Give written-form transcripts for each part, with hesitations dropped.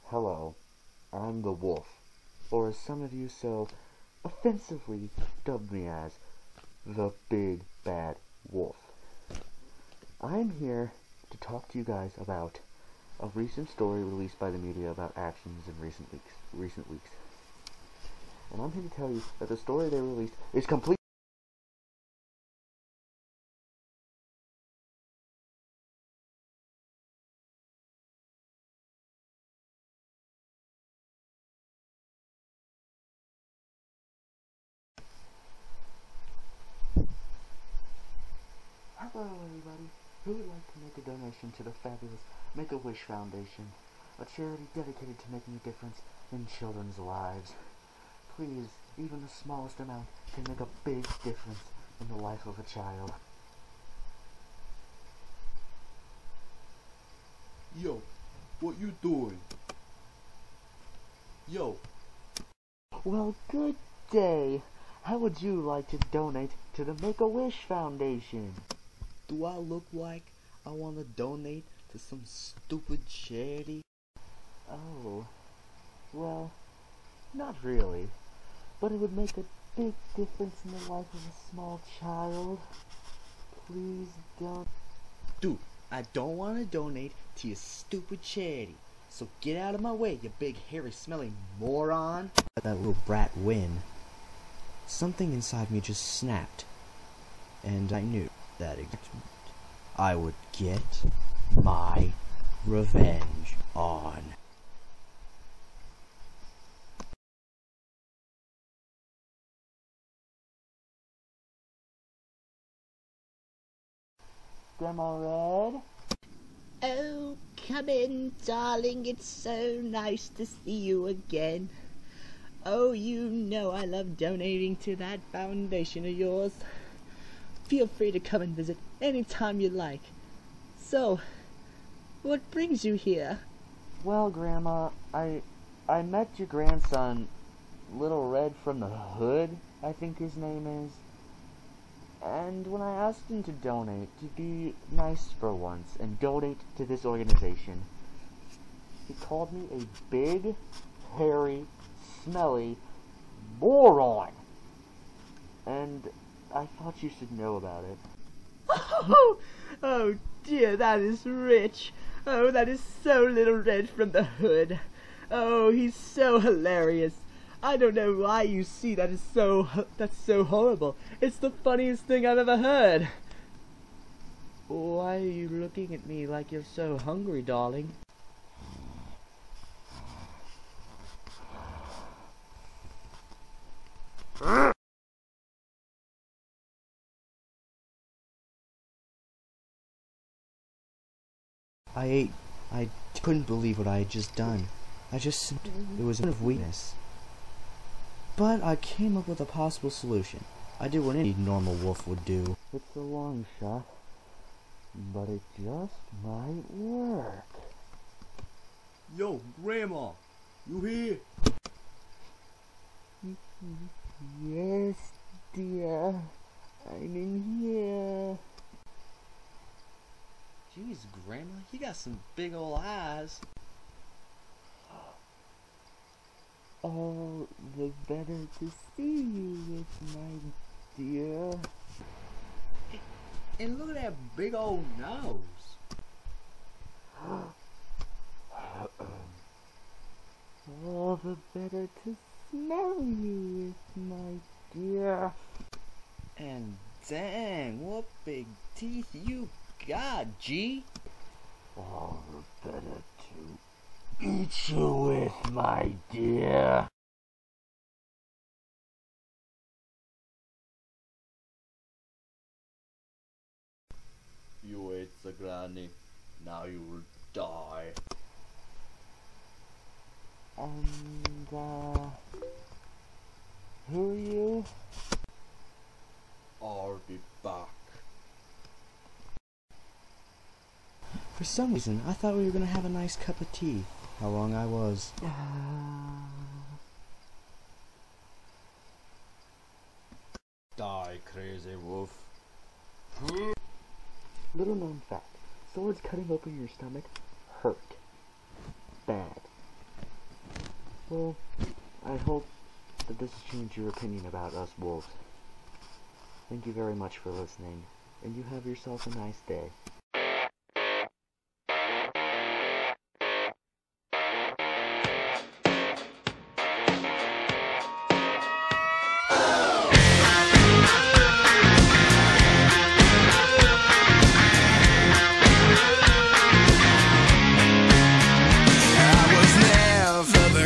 Hello, I'm the Wolf, or as some of you so offensively dubbed me as, the Big Bad Wolf. I'm here to talk to you guys about a recent story released by the media about actions in recent weeks. And I'm here to tell you that the story they released is complete. Hello everybody, who would like to make a donation to the fabulous Make-A-Wish Foundation, a charity dedicated to making a difference in children's lives. Please, even the smallest amount can make a big difference in the life of a child. Yo, what you doing? Yo. Well, good day. How would you like to donate to the Make-A-Wish Foundation? Do I look like I want to donate to some stupid charity? Oh, well, not really. But it would make a big difference in the life of a small child. Please don't. Dude, I don't want to donate to your stupid charity. So get out of my way, you big hairy smelly moron. Let that little brat win. Something inside me just snapped. And I knew that I would get my revenge on. Grandma Red? Oh, come in, darling. It's so nice to see you again. Oh, you know I love donating to that foundation of yours. Feel free to come and visit anytime you like. So, what brings you here? Well, Grandma, I met your grandson, Little Red from the Hood, I think his name is. And when I asked him to donate, to be nice for once, and donate to this organization, he called me a big, hairy, smelly moron. And I thought you should know about it. Oh dear, that is rich. Oh, that is so Little Red from the Hood. Oh, he's so hilarious. I don't know why you see that's so horrible. It's the funniest thing I've ever heard. Why are you looking at me like you're so hungry, darling? I ate. I couldn't believe what I had just done. It was a weakness. But I came up with a possible solution. I did what any normal wolf would do. It's a long shot, but it just might work. Yo, Grandma, you here? Yes, dear. I'm in here. Jeez, Grandma, you got some big old eyes. All the better to see you with, my dear. And look at that big old nose. All the better to smell you with, my dear. And dang, what big teeth you got, G. All the better to eat you with, my dear. You ate the granny, now you will die. And, who are you? I'll be back. For some reason, I thought we were gonna have a nice cup of tea. How wrong I was. Die, crazy wolf. Little known fact, swords cutting open your stomach hurt. Bad. Well, I hope that this has changed your opinion about us wolves. Thank you very much for listening, and you have yourself a nice day.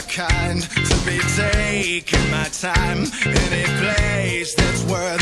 Kind to be taking my time any place that's worth